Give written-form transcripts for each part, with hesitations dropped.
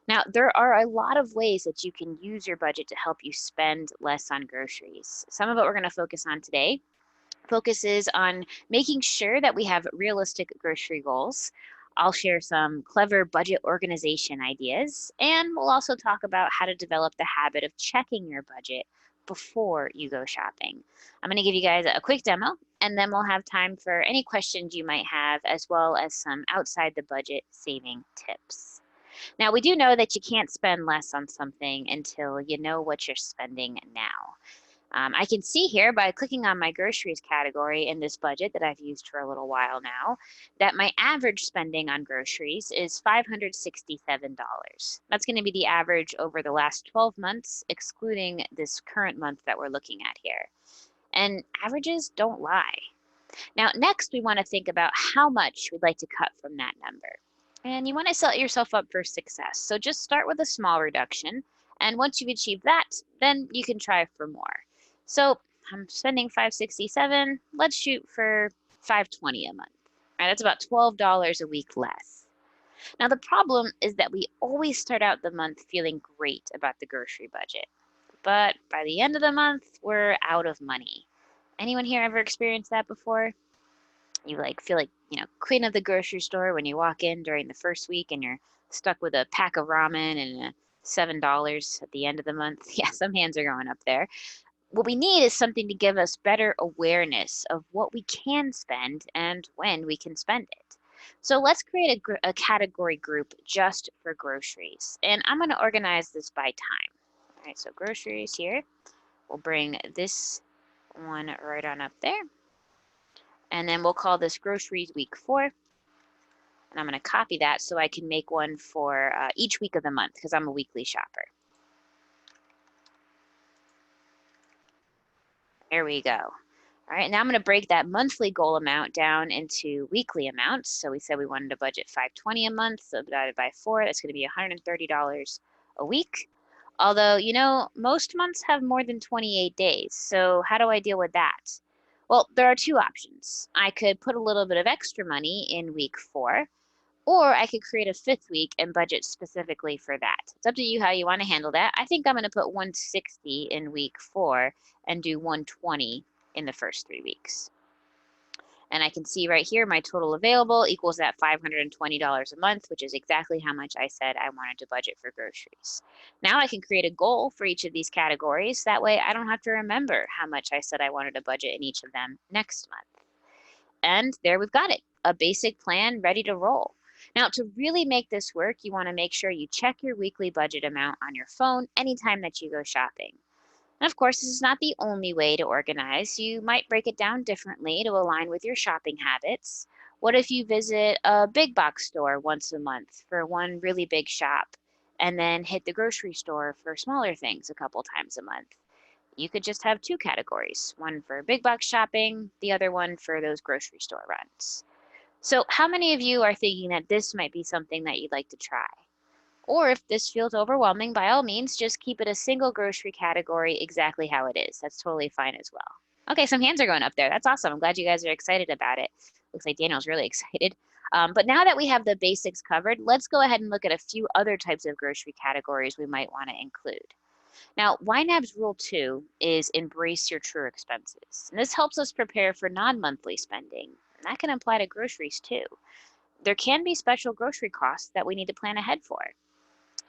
Now, there are a lot of ways that you can use your budget to help you spend less on groceries. Some of what we're going to focus on today focuses on making sure that we have realistic grocery goals. I'll share some clever budget organization ideas, and we'll also talk about how to develop the habit of checking your budget before you go shopping. I'm going to give you guys a quick demo, and then we'll have time for any questions you might have, as well as some outside the budget saving tips. Now, we do know that you can't spend less on something until you know what you're spending now. I can see here by clicking on my groceries category in this budget that I've used for a little while now, that my average spending on groceries is $567. That's going to be the average over the last 12 months, excluding this current month that we're looking at here. And averages don't lie. Now, next, we want to think about how much we'd like to cut from that number. And you want to set yourself up for success. So just start with a small reduction. And once you've achieved that, then you can try for more. So I'm spending $567. Let's shoot for $520 a month. All right, that's about $12 a week less. Now, the problem is that we always start out the month feeling great about the grocery budget. But by the end of the month, we're out of money. Anyone here ever experienced that before? You feel like, queen of the grocery store when you walk in during the first week and you're stuck with a pack of ramen and $7 at the end of the month. Yeah, some hands are going up there. What we need is something to give us better awareness of what we can spend and when we can spend it. So let's create a category group just for groceries. And I'm going to organize this by time. All right, so groceries here. We'll bring this one right on up there. And then we'll call this groceries week 4. And I'm going to copy that so I can make one for each week of the month because I'm a weekly shopper. There we go. All right, now I'm going to break that monthly goal amount down into weekly amounts. So we said we wanted to budget $520 a month, so divided by 4, that's going to be $130 a week. Although, most months have more than 28 days. So how do I deal with that? Well, there are two options. I could put a little bit of extra money in week 4, or I could create a 5th week and budget specifically for that. It's up to you how you want to handle that. I think I'm going to put 160 in week 4 and do 120 in the first 3 weeks. And I can see right here my total available equals that $520 a month, which is exactly how much I said I wanted to budget for groceries. Now I can create a goal for each of these categories. That way I don't have to remember how much I said I wanted to budget in each of them next month. And there we've got it, a basic plan ready to roll. Now, to really make this work, you want to make sure you check your weekly budget amount on your phone anytime that you go shopping. And of course, this is not the only way to organize. You might break it down differently to align with your shopping habits. What if you visit a big box store once a month for one really big shop, and then hit the grocery store for smaller things a couple times a month? You could just have 2 categories, one for big box shopping, the other one for those grocery store runs. So how many of you are thinking that this might be something that you'd like to try? Or if this feels overwhelming, by all means, just keep it a single grocery category exactly how it is. That's totally fine as well. Okay, some hands are going up there. That's awesome. I'm glad you guys are excited about it. Looks like Daniel's really excited. But now that we have the basics covered, let's go ahead and look at a few other types of grocery categories we might want to include. Now, YNAB's Rule 2 is embrace your true expenses. And this helps us prepare for non-monthly spending. And that can apply to groceries too. There can be special grocery costs that we need to plan ahead for.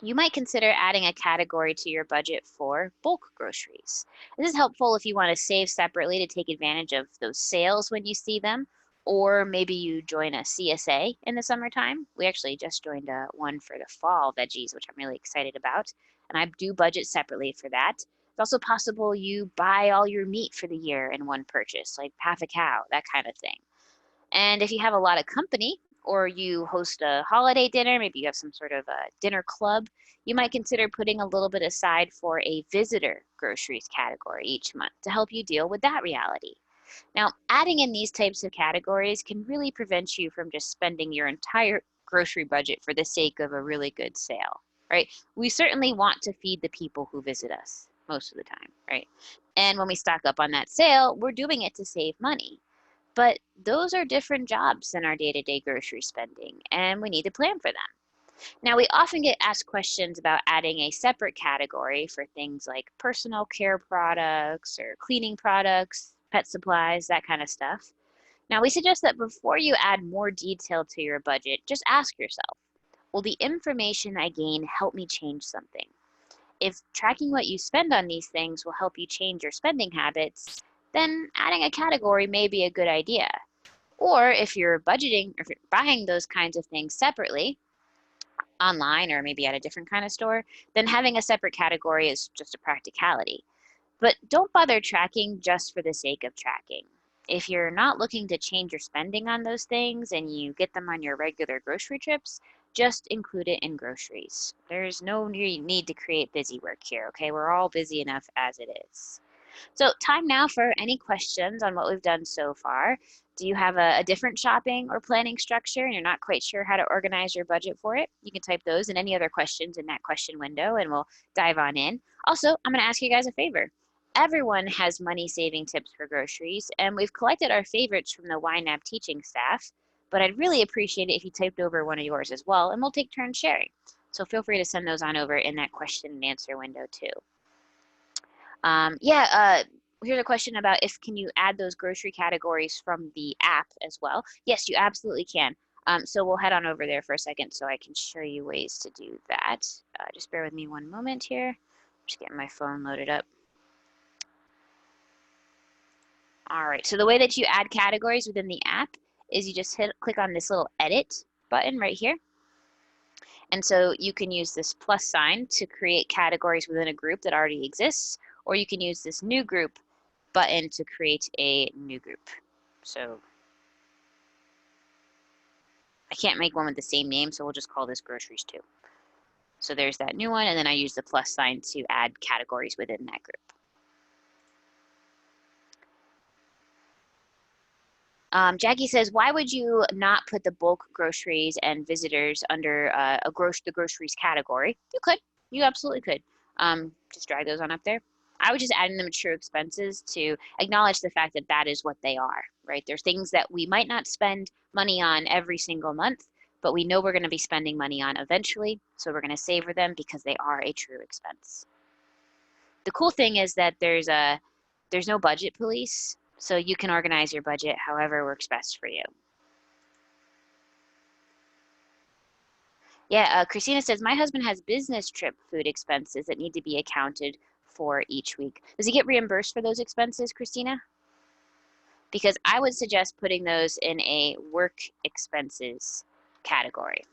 You might consider adding a category to your budget for bulk groceries. This is helpful if you want to save separately to take advantage of those sales when you see them, or maybe you join a CSA in the summertime. We actually just joined one for the fall veggies, which I'm really excited about, and I do budget separately for that. It's also possible you buy all your meat for the year in one purchase, like half a cow, that kind of thing. And if you have a lot of company, or you host a holiday dinner, maybe you have some sort of a dinner club, you might consider putting a little bit aside for a visitor groceries category each month to help you deal with that reality. Now, adding in these types of categories can really prevent you from just spending your entire grocery budget for the sake of a really good sale, right? We certainly want to feed the people who visit us most of the time, right? And when we stock up on that sale, we're doing it to save money. But those are different jobs than our day-to-day grocery spending, and we need to plan for them. Now, we often get asked questions about adding a separate category for things like personal care products or cleaning products, pet supplies, that kind of stuff. Now, we suggest that before you add more detail to your budget, just ask yourself, will the information I gain help me change something? If tracking what you spend on these things will help you change your spending habits, then adding a category may be a good idea. Or if you're budgeting or if you're buying those kinds of things separately, online or maybe at a different kind of store, then having a separate category is just a practicality. But don't bother tracking just for the sake of tracking. If you're not looking to change your spending on those things and you get them on your regular grocery trips, just include it in groceries. There's no need to create busy work here, okay? We're all busy enough as it is. So time now for any questions on what we've done so far. Do you have a different shopping or planning structure and you're not quite sure how to organize your budget for it? You can type those and any other questions in that question window and we'll dive on in. Also, I'm going to ask you guys a favor. Everyone has money saving tips for groceries, and we've collected our favorites from the YNAB teaching staff, but I'd really appreciate it if you typed over one of yours as well, and we'll take turns sharing. So feel free to send those on over in that question and answer window too. Here's a question about if can you add those grocery categories from the app as well. Yes, you absolutely can. So we'll head on over there for a second so I can show you ways to do that. Just bear with me one moment here. Just getting my phone loaded up. All right, so the way that you add categories within the app is you just click on this little edit button right here. And so you can use this plus sign to create categories within a group that already exists, or you can use this new group button to create a new group. So I can't make one with the same name, so we'll just call this groceries too. So there's that new one, and then I use the plus sign to add categories within that group. Jackie says, why would you not put the bulk groceries and visitors under the groceries category? You could. You absolutely could. Just drag those on up there. I would just add in the true expenses to acknowledge the fact that that is what they are, right? There's things that we might not spend money on every single month, but we know we're going to be spending money on eventually, so we're going to savor them because they are a true expense. The cool thing is that there's no budget police, so you can organize your budget however works best for you. Yeah, Christina says, my husband has business trip food expenses that need to be accounted for each week. Does he get reimbursed for those expenses, Christina? Because I would suggest putting those in a work expenses category.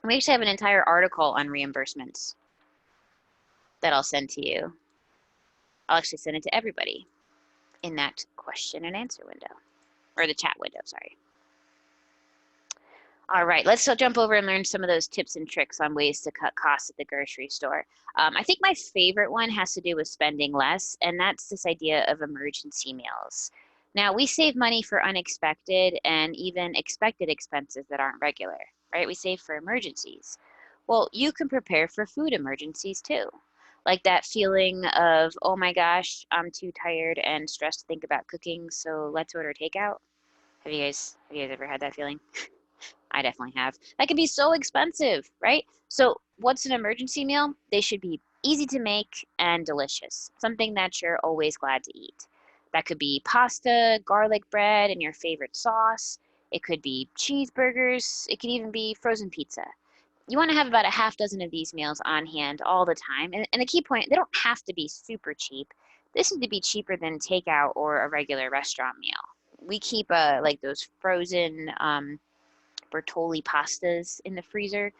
We actually have an entire article on reimbursements that I'll send to you. I'll actually send it to everybody in that question and answer window, or the chat window, sorry. All right, let's still jump over and learn some of those tips and tricks on ways to cut costs at the grocery store. I think my favorite one has to do with spending less, and that's this idea of emergency meals. Now, we save money for unexpected and even expected expenses that aren't regular, right? We save for emergencies. Well, you can prepare for food emergencies too. Like that feeling of, oh my gosh, I'm too tired and stressed to think about cooking, so let's order takeout. Have you guys ever had that feeling? I definitely have. That can be so expensive, right? So what's an emergency meal? They should be easy to make and delicious, something that you're always glad to eat. That could be pasta, garlic bread, and your favorite sauce. It could be cheeseburgers. It could even be frozen pizza. You want to have about a half dozen of these meals on hand all the time. And the key point, they don't have to be super cheap. This needs to be cheaper than takeout or a regular restaurant meal. We keep like those frozen Bertolli pastas in the freezer.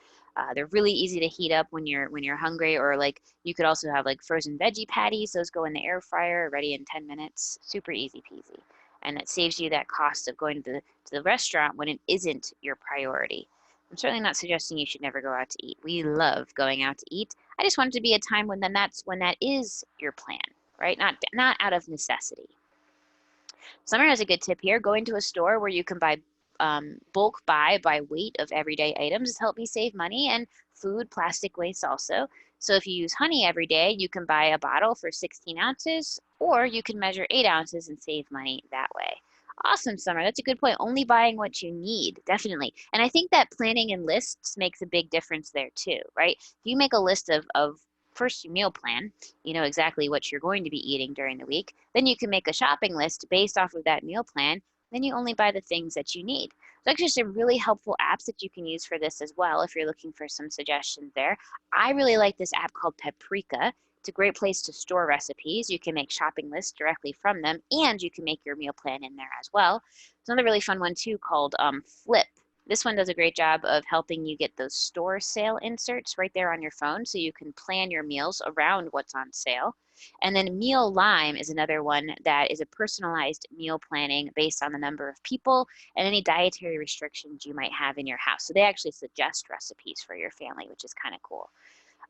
They're really easy to heat up when you're hungry, or like you could also have like frozen veggie patties. Those go in the air fryer, ready in 10 minutes. Super easy peasy. And it saves you that cost of going to the restaurant when it isn't your priority. I'm certainly not suggesting you should never go out to eat. We love going out to eat. I just want it to be a time when that is your plan, right? Not out of necessity. Summer has a good tip here. Going to a store where you can buy bulk buy by weight of everyday items has helped me save money, and food plastic waste also. So if you use honey every day, you can buy a bottle for 16 ounces, or you can measure 8 ounces and save money that way. Awesome, Summer. That's a good point. Only buying what you need, definitely. And I think that planning and lists makes a big difference there too, right? If you make a list of first you meal plan, you know exactly what you're going to be eating during the week. Then you can make a shopping list based off of that meal plan. Then you only buy the things that you need. There's actually some really helpful apps that you can use for this as well if you're looking for some suggestions there. I really like this app called Paprika. It's a great place to store recipes. You can make shopping lists directly from them, and you can make your meal plan in there as well. There's another really fun one too called Flip. This one does a great job of helping you get those store sale inserts right there on your phone so you can plan your meals around what's on sale. And then Meal Lime is another one that is a personalized meal planning based on the number of people and any dietary restrictions you might have in your house. So they actually suggest recipes for your family, which is kind of cool.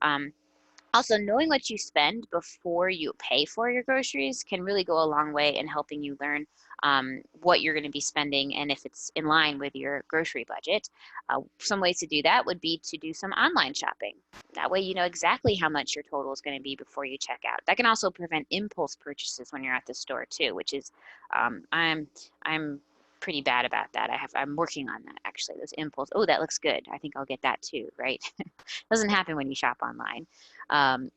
Um, Also, knowing what you spend before you pay for your groceries can really go a long way in helping you learn what you're going to be spending and if it's in line with your grocery budget. Some ways to do that would be to do some online shopping. That way, you know exactly how much your total is going to be before you check out. That can also prevent impulse purchases when you're at the store too, which is I'm pretty bad about that. I'm working on that actually. Those impulse. Oh, that looks good. I think I'll get that too, right? Doesn't happen when you shop online.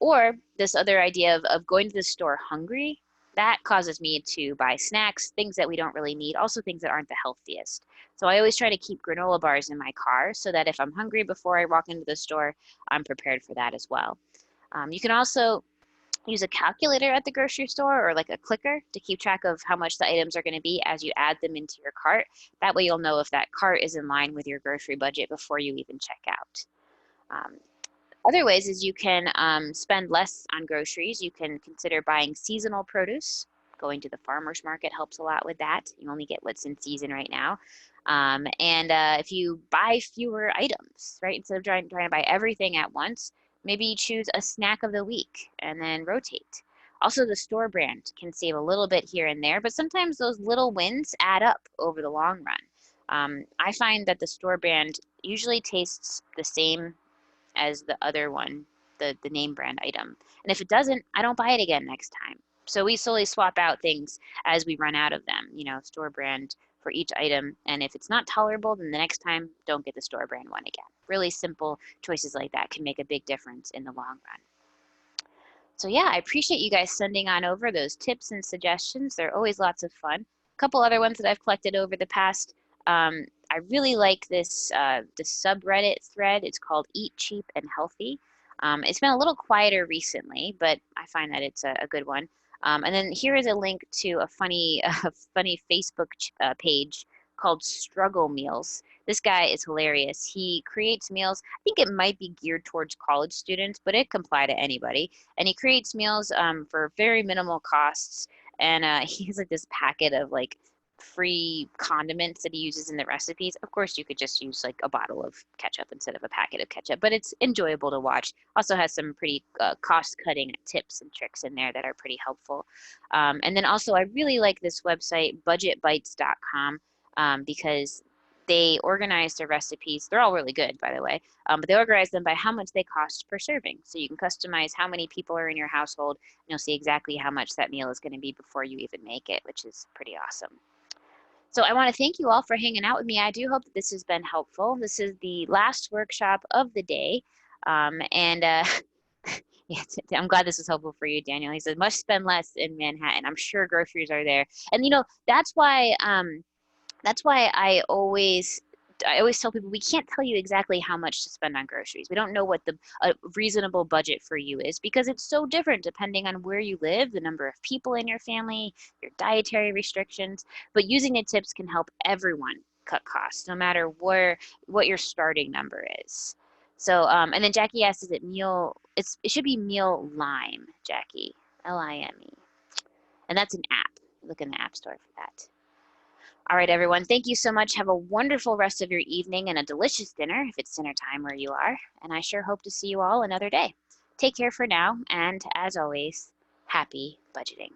Or this other idea of going to the store hungry, that causes me to buy snacks, things that we don't really need, also things that aren't the healthiest. So I always try to keep granola bars in my car so that if I'm hungry before I walk into the store, I'm prepared for that as well. You can also use a calculator at the grocery store or like a clicker to keep track of how much the items are going to be as you add them into your cart. That way you'll know if that cart is in line with your grocery budget before you even check out. Um, Other ways is you can spend less on groceries. You can consider buying seasonal produce. Going to the farmer's market helps a lot with that. You only get what's in season right now. If you buy fewer items, right, instead of trying to buy everything at once, maybe you choose a snack of the week and then rotate. Also, the store brand can save a little bit here and there, but sometimes those little wins add up over the long run. I find that the store brand usually tastes the same as the other one, the name brand item. And if it doesn't, I don't buy it again next time. So we slowly swap out things as we run out of them, you know, store brand for each item. And if it's not tolerable, then the next time, don't get the store brand one again. Really simple choices like that can make a big difference in the long run. So yeah, I appreciate you guys sending on over those tips and suggestions. They're always lots of fun. A couple other ones that I've collected over the past. I really like this subreddit thread. It's called Eat Cheap and Healthy. It's been a little quieter recently, but I find that it's a good one. And then here is a link to a funny, funny Facebook page called Struggle Meals. This guy is hilarious. He creates meals. I think it might be geared towards college students, but it can apply to anybody. And he creates meals for very minimal costs. And he has like this packet of like free condiments that he uses in the recipes. Of course, you could just use like a bottle of ketchup instead of a packet of ketchup, but it's enjoyable to watch. Also has some pretty cost-cutting tips and tricks in there that are pretty helpful. And then also, I really like this website, budgetbites.com, because they organize their recipes. They're all really good, by the way, but they organize them by how much they cost per serving. So you can customize how many people are in your household, and you'll see exactly how much that meal is going to be before you even make it, which is pretty awesome. So I want to thank you all for hanging out with me. I do hope that this has been helpful. This is the last workshop of the day. Yeah, I'm glad this was helpful for you, Daniel. He says, must spend less in Manhattan. I'm sure groceries are there. And, you know, that's why I always tell people we can't tell you exactly how much to spend on groceries. We don't know what the reasonable budget for you is because it's so different depending on where you live, the number of people in your family, your dietary restrictions. But using the tips can help everyone cut costs, no matter what your starting number is. So, and then Jackie asked, is it meal? It should be Meal Lime, Jackie, Lime, and that's an app. Look in the app store for that. All right, everyone. Thank you so much. Have a wonderful rest of your evening and a delicious dinner if it's dinner time where you are. And I sure hope to see you all another day. Take care for now. And as always, happy budgeting.